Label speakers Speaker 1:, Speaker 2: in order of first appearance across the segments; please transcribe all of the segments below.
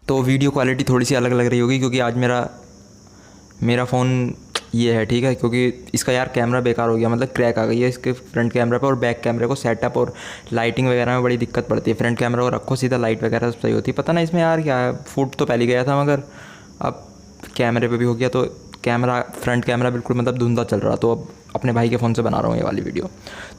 Speaker 1: तो video quality थोड़ी सी अलग लग रही होगी क्योंकि आज मेरा मेरा फ़ोन ये है, ठीक है, क्योंकि इसका यार कैमरा बेकार हो गया, मतलब क्रैक आ गई है इसके फ्रंट कैमरा पे, और बैक कैमरे को सेटअप और लाइटिंग वगैरह में बड़ी दिक्कत पड़ती है। फ्रंट कैमरा को रखो सीधा, लाइट वगैरह सब सही होती है। पता नहीं इसमें यार क्या है, फूट तो पहले गया था मगर अब कैमरे पे भी हो गया। तो कैमरा, फ्रंट कैमरा बिल्कुल मतलब धुंधला चल रहा, तो अब अपने भाई के फ़ोन से बना रहा हूँ ये वाली वीडियो।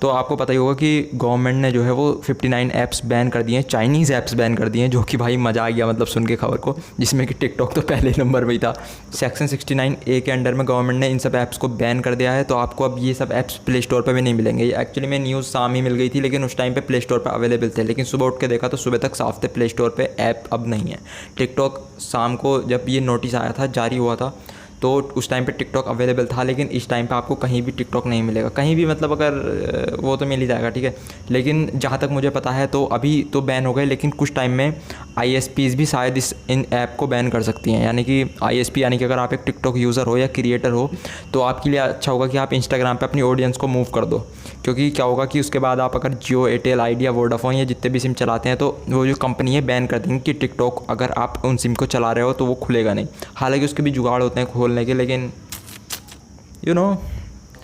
Speaker 1: तो आपको पता ही होगा कि गवर्नमेंट ने जो है वो 59 ऐप्स बैन कर दिए हैं, चाइनीज़ ऐप्स बैन कर दिए हैं, जो कि भाई मज़ा आ गया मतलब सुन के खबर को, जिसमें कि टिकटॉक तो पहले नंबर पर ही था। सेक्शन 69A के अंडर में गवर्नमेंट ने इन सब ऐप्स को बैन कर दिया है। तो आपको अब ये सब ऐप्स प्ले स्टोर पर भी नहीं मिलेंगे। एक्चुअली में न्यूज़ शाम ही मिल गई थी, लेकिन उस टाइम पर प्ले स्टोर पर अवेलेबल थे, लेकिन सुबह उठ के देखा तो सुबह तक साफ थे, प्ले स्टोर पर ऐप अब नहीं है। टिकटॉक शाम को जब ये नोटिस आया था, जारी हुआ था, तो उस टाइम पे टिकटॉक अवेलेबल था, लेकिन इस टाइम पे आपको कहीं भी टिकटॉक नहीं मिलेगा, कहीं भी मतलब अगर वो तो मिल ही जाएगा, ठीक है। लेकिन जहाँ तक मुझे पता है तो अभी तो बैन हो गए, लेकिन कुछ टाइम में ISPs भी शायद इन ऐप को बैन कर सकती हैं। यानी कि ISP यानी कि अगर आप एक टिकटॉक यूज़र हो या क्रिएटर हो तो आपके लिए अच्छा होगा कि आप इंस्टाग्राम पर अपनी ऑडियंस को मूव कर दो, क्योंकि क्या होगा कि उसके बाद आप अगर जियो, एयरटेल, आइडिया, वोडाफोन या जितने भी सिम चलाते हैं तो वो जो कंपनी है बैन कर देंगी कि टिकटॉक अगर आप उन सिम को चला रहे हो तो वो खुलेगा नहीं। हालांकि उसके भी जुगाड़ होते हैं खोलने के, लेकिन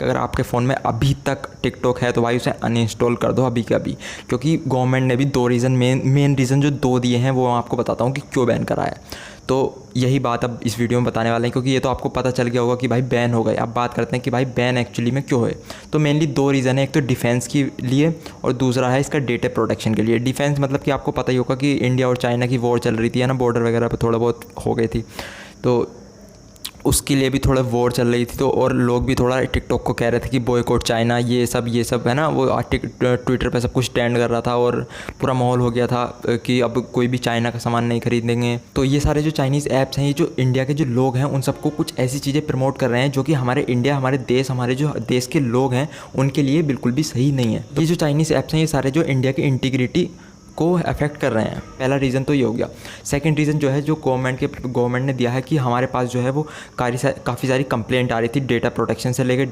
Speaker 1: अगर आपके फ़ोन में अभी तक टिकटॉक है तो भाई उसे अनइंस्टॉल कर दो अभी के अभी, क्योंकि गवर्नमेंट ने भी दो रीज़न, मेन रीज़न जो दो दिए हैं वो मैं आपको बताता हूँ कि क्यों बैन करा है। तो यही बात अब इस वीडियो में बताने वाले हैं, क्योंकि ये तो आपको पता चल गया होगा कि भाई बैन हो गए। अब बात करते हैं कि भाई बैन एक्चुअली में क्यों है। तो मेनली दो रीज़न है, एक तो डिफेंस के लिए और दूसरा है इसका डेटा प्रोटेक्शन के लिए। डिफेंस मतलब कि आपको पता ही होगा कि इंडिया और चाइना की वॉर चल रही थी, है ना, बॉर्डर वगैरह पर थोड़ा बहुत हो गई थी, तो उसके लिए भी थोड़ा वॉर चल रही थी। तो और लोग भी थोड़ा टिकटॉक को कह रहे थे कि बॉयकॉट चाइना, ये सब है ना, वो ट्विटर पे सब कुछ ट्रेंड कर रहा था और पूरा माहौल हो गया था कि अब कोई भी चाइना का सामान नहीं खरीदेंगे। तो ये सारे जो चाइनीज़ ऐप्स हैं, ये जो इंडिया के जो लोग हैं उन सबको कुछ ऐसी चीज़ें प्रमोट कर रहे हैं जो कि हमारे इंडिया, हमारे देश, हमारे जो देश के लोग हैं उनके लिए बिल्कुल भी सही नहीं है। ये जो चाइनीज़ ऐप्स हैं ये सारे जो इंडिया की इंटीग्रिटी को अफेक्ट कर रहे हैं। पहला रीज़न तो ये हो गया। सेकंड रीज़न जो है, जो गवर्नमेंट ने दिया है कि हमारे पास जो है वो काफ़ी सारी कंप्लेंट आ रही थी डेटा प्रोटेक्शन से लेकर,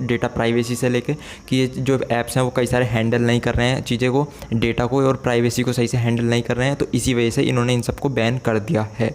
Speaker 1: डेटा प्राइवेसी से लेकर, कि ये जो ऐप्स हैं वो कई सारे हैंडल नहीं कर रहे हैं चीज़ें को, डेटा को और प्राइवेसी को सही से हैंडल नहीं कर रहे हैं। तो इसी वजह से इन्होंने इन सबको बैन कर दिया है।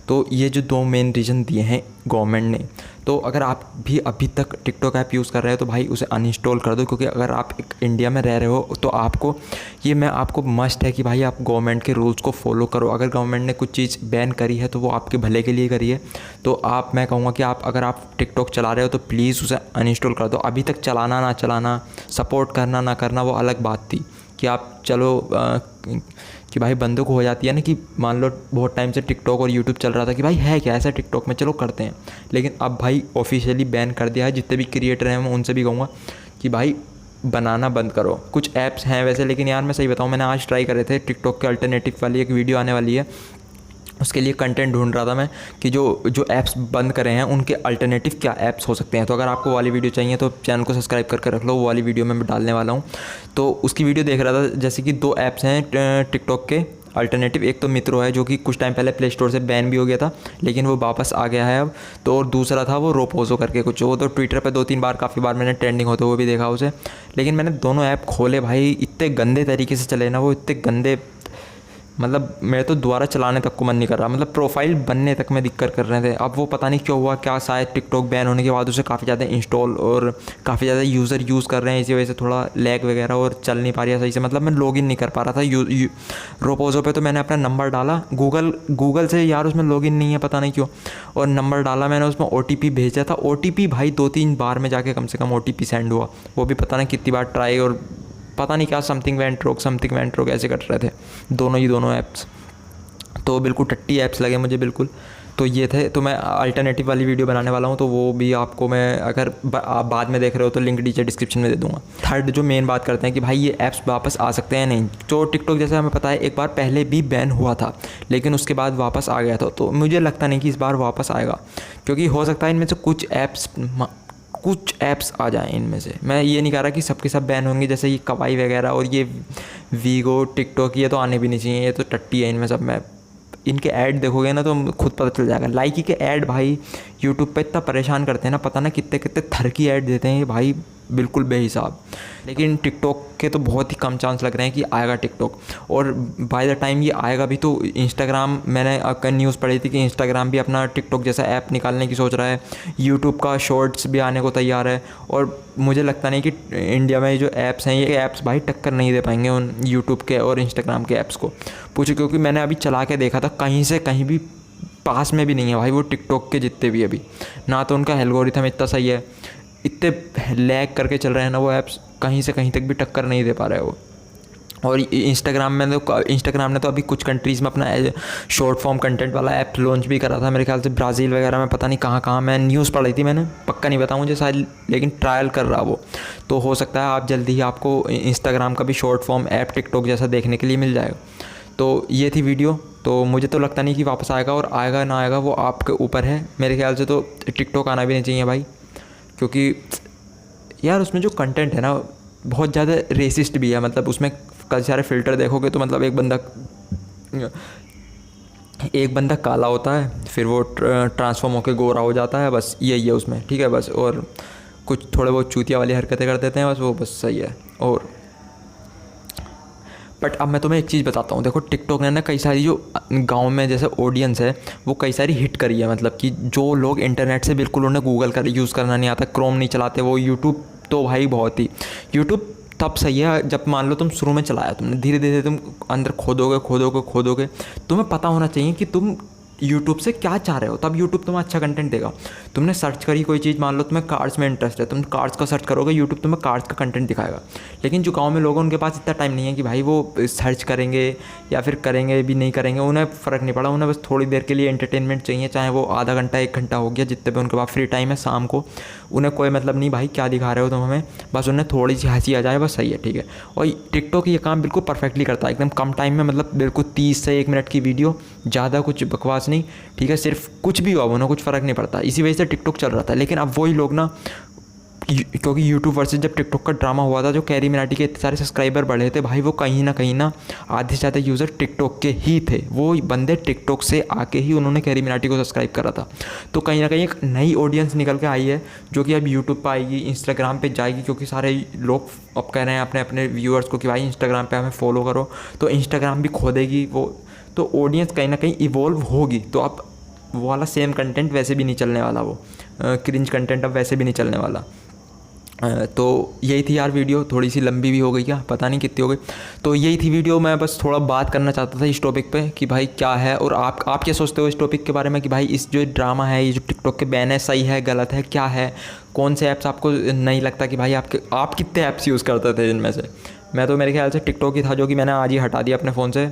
Speaker 1: तो ये जो दो मेन रीज़न दिए हैं गवर्नमेंट ने। तो अगर आप भी अभी तक टिकटॉक ऐप यूज़ कर रहे हो तो भाई उसे अनइंस्टॉल कर दो, क्योंकि अगर आप एक इंडिया में रह रहे हो तो आपको मस्ट है कि भाई आप गवर्नमेंट के रूल्स को फॉलो करो। अगर गवर्नमेंट ने कुछ चीज़ बैन करी है तो वो आपके भले के लिए करी है। तो मैं कहूँगा कि अगर आप टिकटॉक चला रहे हो तो प्लीज़ उसे अनइंस्टॉल कर दो। अभी तक चलाना ना चलाना, सपोर्ट करना ना करना, वो अलग बात थी कि आप चलो कि भाई बंदों को हो जाती है ना कि मान लो बहुत टाइम से टिकटॉक और यूट्यूब चल रहा था कि भाई है क्या ऐसा टिकटॉक में, चलो करते हैं। लेकिन अब भाई ऑफिशियली बैन कर दिया है। जितने भी क्रिएटर हैं मैं उनसे भी कहूँगा कि भाई बनाना बंद करो। कुछ ऐप्स हैं वैसे, लेकिन यार मैं सही बताऊँ, मैंने आज ट्राई करे थे टिकटॉक के अल्टरनेटिव वाली एक वीडियो आने वाली है, उसके लिए कंटेंट ढूंढ रहा था मैं कि जो ऐप्स बंद करे हैं उनके अल्टरनेटिव क्या ऐप्स हो सकते हैं। तो अगर आपको वाली वीडियो चाहिए तो चैनल को सब्सक्राइब करके रख लो, वो वाली वीडियो मैं डालने वाला हूँ। तो उसकी वीडियो देख रहा था, जैसे कि दो ऐप्स हैं टिकटॉक के अल्टरनेटिव। एक तो मित्रो है जो कि कुछ टाइम पहले प्ले स्टोर से बैन भी हो गया था, लेकिन वो वापस आ गया है अब। तो और दूसरा था वो रोपोजो करके कुछ, वो तो ट्विटर पे 2-3 बार काफ़ी बार मैंने ट्रेंडिंग होते हुए भी देखा उसे। लेकिन मैंने दोनों ऐप खोले भाई, इतने गंदे तरीके से चले ना वो, इतने गंदे, मतलब मेरे तो दोबारा चलाने तक को मन नहीं कर रहा। मतलब प्रोफाइल बनने तक में दिक्कत कर रहे थे। अब वो पता नहीं क्यों हुआ, क्या शायद टिकटॉक बैन होने के बाद उसे काफ़ी ज़्यादा इंस्टॉल और काफ़ी ज़्यादा यूज़र यूज़ कर रहे हैं, इसी वजह से थोड़ा लैग वगैरह और चल नहीं पा रही है सही से। मतलब मैं लॉगिन नहीं कर पा रहा था रोपोजो पे। तो मैंने अपना नंबर डाला गूगल से, यार उसमें लॉगिन नहीं है पता नहीं क्यों, और नंबर डाला मैंने, उसमें OTP भेजा था। OTP भाई 2-3 बार में जाके कम से कम OTP सेंड हुआ, वो भी पता नहीं कितनी बार ट्राई, और पता नहीं क्या समथिंग वेंट रोक ऐसे कर रहे थे दोनों ऐप्स। तो बिल्कुल टट्टी ऐप्स लगे मुझे बिल्कुल। तो ये थे। तो मैं अल्टरनेटिव वाली वीडियो बनाने वाला हूँ, तो वो भी आपको मैं, अगर आप बाद में देख रहे हो तो लिंक नीचे डिस्क्रिप्शन में दे दूँगा। थर्ड जो मेन बात करते हैं कि भाई ये ऐप्स वापस आ सकते हैं नहीं। तो टिकटॉक जैसे हमें पता है एक बार पहले भी बैन हुआ था, लेकिन उसके बाद वापस आ गया था। तो मुझे लगता नहीं कि इस बार वापस आएगा, क्योंकि हो सकता है इनमें से कुछ ऐप्स आ जाएं इनमें से। मैं ये नहीं कह रहा कि सबके सब बैन होंगे, जैसे ये कवाई वगैरह और ये वीगो, टिकटॉक, ये तो आने भी नहीं चाहिए, ये तो टट्टी है इनमें सब में। इनके ऐड देखोगे ना तो खुद पता चल जाएगा। लाइकी के ऐड भाई यूट्यूब पे इतना परेशान करते हैं ना, पता ना कितने थर की ऐड देते हैं ये भाई। बिल्कुल बेहिसाब। लेकिन टिकटॉक के तो बहुत ही कम चांस लग रहे हैं कि आएगा टिकटॉक, और बाय द टाइम ये आएगा भी तो इंस्टाग्राम, मैंने न्यूज़ पढ़ी थी कि इंस्टाग्राम भी अपना टिकटॉक जैसा ऐप निकालने की सोच रहा है, यूट्यूब का शॉर्ट्स भी आने को तैयार है। और मुझे लगता नहीं कि इंडिया में जो ऐप्स हैं, ये ऐप्स भाई टक्कर नहीं दे पाएंगे उन यूट्यूब के और इंस्टाग्राम के ऐप्स को। पूछो, क्योंकि मैंने अभी चला के देखा था, कहीं से कहीं भी पास में भी नहीं है भाई वो टिकटॉक के जितने भी अभी। ना तो उनका एल्गोरिथम इतना सही है, इतने लैग करके चल रहे हैं ना वो ऐप्स, कहीं से कहीं तक भी टक्कर नहीं दे पा रहे वो। और इंस्टाग्राम ने तो अभी कुछ कंट्रीज़ में अपना शॉर्ट फॉर्म कंटेंट वाला ऐप लॉन्च भी करा था, मेरे ख्याल से ब्राज़ील वगैरह में, पता नहीं कहाँ मैं न्यूज़ पढ़ी थी मैंने, पक्का नहीं बताऊँ मुझे शायद, लेकिन ट्रायल कर रहा वो। तो हो सकता है आप जल्दी ही आपको इंस्टाग्राम का भी शॉर्ट फॉर्म ऐप टिकटॉक जैसा देखने के लिए मिल जाएगा। तो ये थी वीडियो। तो मुझे तो लगता नहीं कि वापस आएगा, और आएगा ना आएगा वो आपके ऊपर है। मेरे ख्याल से तो टिकटॉक आना भी नहीं चाहिए भाई, क्योंकि यार उसमें जो कंटेंट है ना बहुत ज़्यादा रेसिस्ट भी है। मतलब उसमें कई सारे फ़िल्टर देखोगे तो मतलब एक बंदा काला होता है, फिर वो ट्रांसफॉर्म होकर गोरा हो जाता है, बस यही है उसमें, ठीक है बस। और कुछ थोड़े बहुत चूतिया वाली हरकतें कर देते हैं बस, वो बस सही है। और बट अब मैं तुम्हें एक चीज़ बताता हूँ, देखो टिकटॉक ने ना कई सारी जो गांव में जैसे ऑडियंस है वो कई सारी हिट करी है। मतलब कि जो लोग इंटरनेट से बिल्कुल उन्हें गूगल का यूज़ करना नहीं आता, क्रोम नहीं चलाते, वो यूट्यूब तो भाई बहुत ही, यूट्यूब तब सही है जब मान लो तुम शुरू में चलाया, तुमने धीरे धीरे तुम अंदर खोदोगे, तुम्हें पता होना चाहिए कि तुम यूट्यूब से क्या चाह रहे हो, तब यूट्यूब तुम्हें अच्छा कंटेंट देगा। तुमने सर्च करी कोई चीज़, मान लो तुम्हें कार्स में इंटरेस्ट है, तुम कार्स का सर्च करोगे, यूट्यूब तुम्हें कार्स का कंटेंट दिखाएगा। लेकिन जो गांव में लोग हैं उनके पास इतना टाइम नहीं है कि भाई वो सर्च करेंगे या फिर करेंगे भी नहीं करेंगे, उन्हें फ़र्क नहीं पड़ा, उन्हें बस थोड़ी देर के लिए एंटरटेनमेंट चाहिए, चाहे वो आधा घंटा 1 घंटा हो गया, जितने भी उनके पास फ्री टाइम है शाम को, उन्हें कोई मतलब नहीं भाई क्या दिखा रहे हो तुम हमें, बस उन्हें थोड़ी सी हंसी आ जाए बस, सही है, ठीक है। और टिकटॉक ये काम बिल्कुल परफेक्टली करता है, एकदम कम टाइम में, मतलब बिल्कुल 30 से 1 मिनट की वीडियो, ज़्यादा कुछ बकवास नहीं, ठीक है, सिर्फ कुछ भी हुआ उन्हें कुछ फ़र्क नहीं पड़ता। इसी वजह से टिकटॉक चल रहा था। लेकिन अब वही लोग ना, क्योंकि यूट्यूब वर्सेस जब टिकटॉक का ड्रामा हुआ था, जो कैरी मिनाटी के इतने सारे सब्सक्राइबर बढ़े थे भाई, वो कहीं ना आधे से ज़्यादा यूज़र टिकटॉक के ही थे। वो बंदे टिकटॉक से आके ही उन्होंने कैरी मिनाटी को सब्सक्राइब करा था। तो कहीं ना कहीं एक नई ऑडियंस निकल के आई है, जो कि अब यूट्यूब पर आएगी, इंस्टाग्राम पे जाएगी, क्योंकि सारे लोग अब कह रहे हैं अपने अपने व्यूअर्स को कि भाई इंस्टाग्राम पे हमें फॉलो करो, तो इंस्टाग्राम भी खोदेगी वो, तो ऑडियंस कहीं ना कहीं इवॉल्व होगी। तो अब वो वाला सेम कंटेंट वैसे भी नहीं चलने वाला, वो क्रिंज कंटेंट अब वैसे भी नहीं चलने वाला। तो यही थी यार वीडियो, थोड़ी सी लंबी भी हो गई, क्या पता नहीं कितनी हो गई। तो यही थी वीडियो, मैं बस थोड़ा बात करना चाहता था इस टॉपिक पे कि भाई क्या है, और आप क्या सोचते हो इस टॉपिक के बारे में, कि भाई इस जो ड्रामा है, ये जो टिकटॉक के बैन है, सही है गलत है, क्या है, कौन से ऐप्स आपको नहीं लगता कि भाई आप कितने ऐप्स यूज़ करते थे इनमें से। मैं तो मेरे ख्याल से टिकटॉक ही था, जो कि मैंने आज ही हटा दिया अपने फ़ोन से।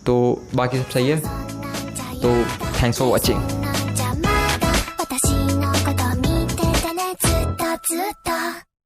Speaker 1: तो बाकी सब सही है। तो थैंक्स फॉर वॉचिंग।